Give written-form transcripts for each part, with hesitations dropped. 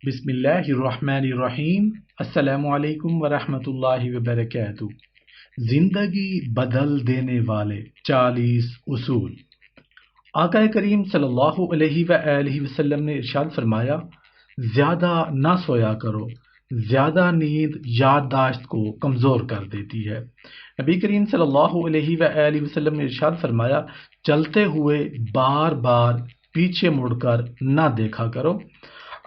بسم اللہ الرحمن الرحیم۔ السلام علیکم ورحمۃ اللہ وبرکاتہ۔ زندگی بدل دینے والے 40 اصول۔ آقا کریم صلی اللہ علیہ وآلہ وسلم نے ارشاد فرمایا، زیادہ نہ سویا کرو، زیادہ نیند یادداشت کو کمزور کر دیتی ہے۔ نبی کریم صلی اللہ علیہ وآلہ وسلم نے ارشاد فرمایا، چلتے ہوئے بار بار پیچھے مڑ کر نہ دیکھا کرو۔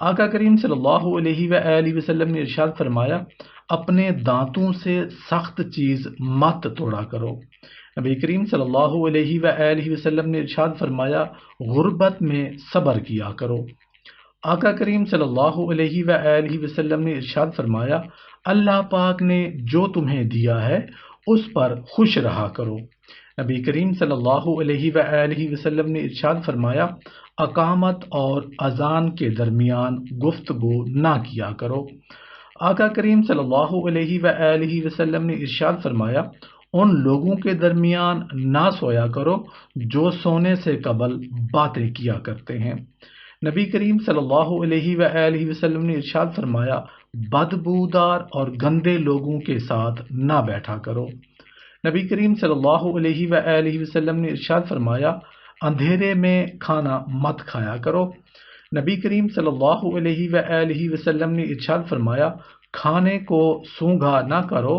آقا کریم صلی اللہ علیہ وآلہ وسلم نے ارشاد فرمایا، اپنے دانتوں سے سخت چیز مت توڑا کرو۔ نبی کریم صلی اللہ علیہ وآلہ وسلم نے ارشاد فرمایا، غربت میں صبر کیا کرو۔ آقا کریم صلی اللہ علیہ وآلہ وسلم نے ارشاد فرمایا، اللہ پاک نے جو تمہیں دیا ہے اس پر خوش رہا کرو۔ نبی کریم صلی اللہ علیہ وآلہ وسلم نے ارشاد فرمایا، اقامت اور اذان کے درمیان گفتگو نہ کیا کرو۔ آقا کریم صلی اللہ علیہ وآلہ وسلم نے ارشاد فرمایا، ان لوگوں کے درمیان نہ سویا کرو جو سونے سے قبل باتیں کیا کرتے ہیں۔ نبی کریم صلی اللہ علیہ وآلہ وسلم نے ارشاد فرمایا، بدبودار اور گندے لوگوں کے ساتھ نہ بیٹھا کرو۔ نبی کریم صلی اللہ علیہ وآلہ وسلم نے ارشاد فرمایا، اندھیرے میں کھانا مت کھایا کرو۔ نبی کریم صلی اللہ علیہ وآلہ وسلم نے ارشاد فرمایا، کھانے کو سونگھا نہ کرو،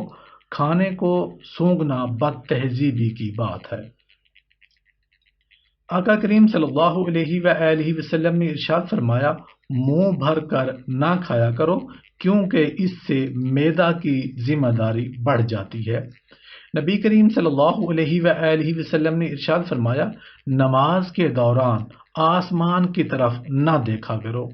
کھانے کو سونگھنا بد تہذیبی کی بات ہے۔ آقا کریم صلی اللہ علیہ وآلہ وسلم نے ارشاد فرمایا، منہ بھر کر نہ کھایا کرو کیونکہ اس سے معدہ کی ذمہ داری بڑھ جاتی ہے۔ نبی کریم صلی اللہ علیہ وآلہ وسلم نے ارشاد فرمایا، نماز کے دوران آسمان کی طرف نہ دیکھا کرو۔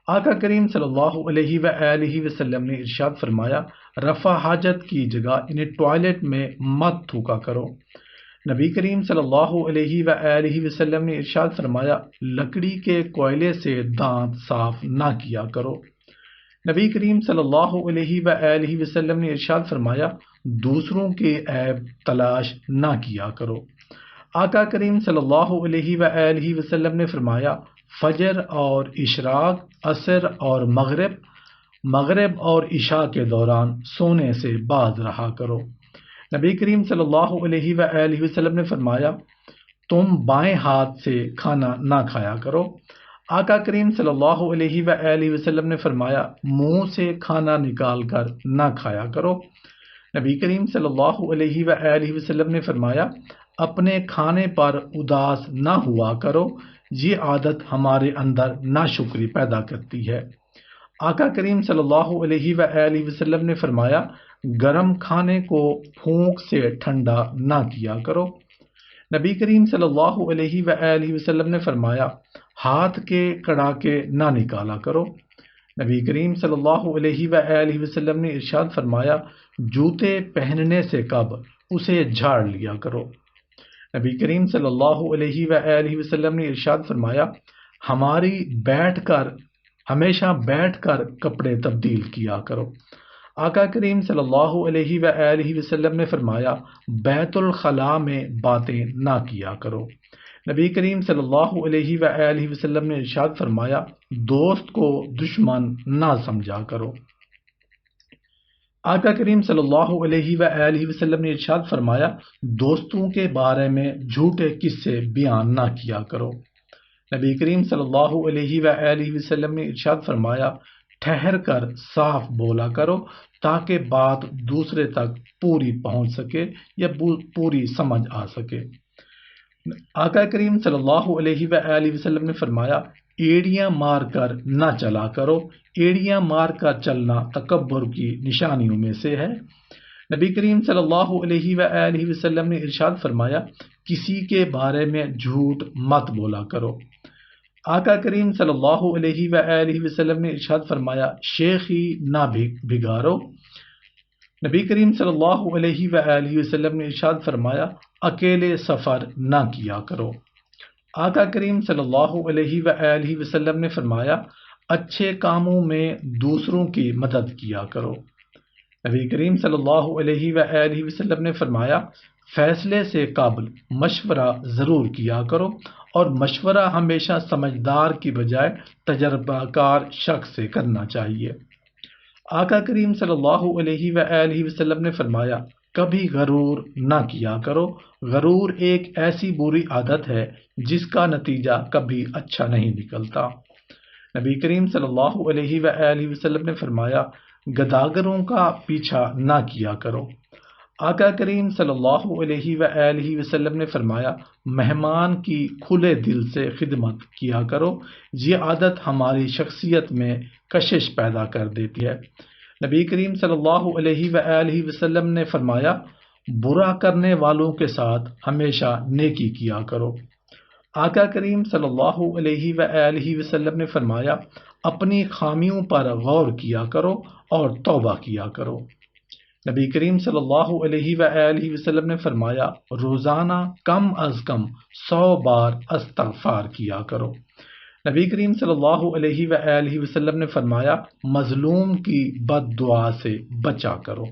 آقا کریم صلی اللہ علیہ وآلہ وسلم نے ارشاد فرمایا، رفع حاجت کی جگہ یعنی ٹوائلٹ میں مت تھوکا کرو۔ نبی کریم صلی اللہ علیہ وآلہ وسلم نے ارشاد فرمایا، لکڑی کے کوئلے سے دانت صاف نہ کیا کرو۔ نبی کریم صلی اللہ علیہ وآلہ وسلم نے ارشاد فرمایا، دوسروں کے عیب تلاش نہ کیا کرو۔ آقا کریم صلی اللہ علیہ وآلہ وسلم نے فرمایا، فجر اور اشراق، عصر اور مغرب اور عشاء کے دوران سونے سے باز رہا کرو۔ نبی کریم صلی اللہ علیہ وآلہ وسلم نے فرمایا، تم بائیں ہاتھ سے کھانا نہ کھایا کرو۔ آقا کریم صلی اللہ علیہ وآلہ وسلم نے فرمایا، منہ سے کھانا نکال کر نہ کھایا کرو۔ نبی کریم صلی اللہ علیہ وآلہ وسلم نے فرمایا، اپنے کھانے پر اداس نہ ہوا کرو، یہ عادت ہمارے اندر ناشکری پیدا کرتی ہے۔ آقا کریم صلی اللہ علیہ وآلہ وسلم نے فرمایا، گرم کھانے کو پھونک سے ٹھنڈا نہ کیا کرو۔ نبی کریم صلی اللہ علیہ وآلہ وسلم نے فرمایا، ہاتھ کے کڑاکے نہ نکالا کرو۔ نبی کریم صلی اللہ علیہ وآلہ وسلم نے ارشاد فرمایا، جوتے پہننے سے قبل اسے جھاڑ لیا کرو۔ نبی کریم صلی اللہ علیہ وآلہ وسلم نے ارشاد فرمایا، ہمیشہ بیٹھ کر کپڑے تبدیل کیا کرو۔ آقا کریم صلی اللہ علیہ وآلہ وسلم نے فرمایا، بیت الخلاء میں باتیں نہ کیا کرو۔ نبی کریم صلی اللہ علیہ وآلہ وسلم نے ارشاد فرمایا، دوست کو دشمن نہ سمجھا کرو۔ آقا کریم صلی اللہ علیہ وآلہ وسلم نے ارشاد فرمایا، دوستوں کے بارے میں جھوٹے قصے بیان نہ کیا کرو۔ نبی کریم صلی اللہ علیہ وآلہ وسلم نے ارشاد فرمایا، ٹھہر کر صاف بولا کرو تاکہ بات دوسرے تک پوری پہنچ سکے یا پوری سمجھ آ سکے۔ آقا کریم صلی اللہ علیہ وآلہ وسلم نے فرمایا، ایڑیاں مار کر نہ چلا کرو، ایڑیاں مار کر چلنا تکبر کی نشانیوں میں سے ہے۔ نبی کریم صلی اللہ علیہ وآلہ وسلم نے ارشاد فرمایا، کسی کے بارے میں جھوٹ مت بولا کرو۔ آقا کریم صلی اللہ علیہ وآلہ وسلم نے ارشاد فرمایا، شیخی نہ بگاڑو۔ نبی کریم صلی اللہ علیہ وآلہ وسلم نے ارشاد فرمایا، اکیلے سفر نہ کیا کرو۔ آقا کریم صلی اللہ علیہ وآلہ وسلم نے فرمایا، اچھے کاموں میں دوسروں کی مدد کیا کرو۔ نبی کریم صلی اللہ علیہ وآلہ وسلم نے فرمایا، فیصلے سے قبل مشورہ ضرور کیا کرو، اور مشورہ ہمیشہ سمجھدار کی بجائے تجربہ کار شخص سے کرنا چاہیے۔ آقا کریم صلی اللہ علیہ وآلہ وسلم نے فرمایا، کبھی غرور نہ کیا کرو۔ غرور ایک ایسی بری عادت ہے جس کا نتیجہ کبھی اچھا نہیں نکلتا۔ نبی کریم صلی اللہ علیہ وآلہ وسلم نے فرمایا، گداگروں کا پیچھا نہ کیا کرو۔ آقا کریم صلی اللہ علیہ وآلہ وسلم نے فرمایا، مہمان کی کھلے دل سے خدمت کیا کرو۔ یہ عادت ہماری شخصیت میں کشش پیدا کر دیتی ہے۔ نبی کریم صلی اللہ علیہ وآلہ وسلم نے فرمایا، برا کرنے والوں کے ساتھ ہمیشہ نیکی کیا کرو۔ آقا کریم صلی اللہ علیہ وآلہ وسلم نے فرمایا، اپنی خامیوں پر غور کیا کرو اور توبہ کیا کرو۔ نبی کریم صلی اللہ علیہ وآلہ وسلم نے فرمایا، روزانہ کم از کم 100 بار استغفار کیا کرو۔ نبی کریم صلی اللہ علیہ وآلہ وسلم نے فرمایا، مظلوم کی بد دعا سے بچا کرو۔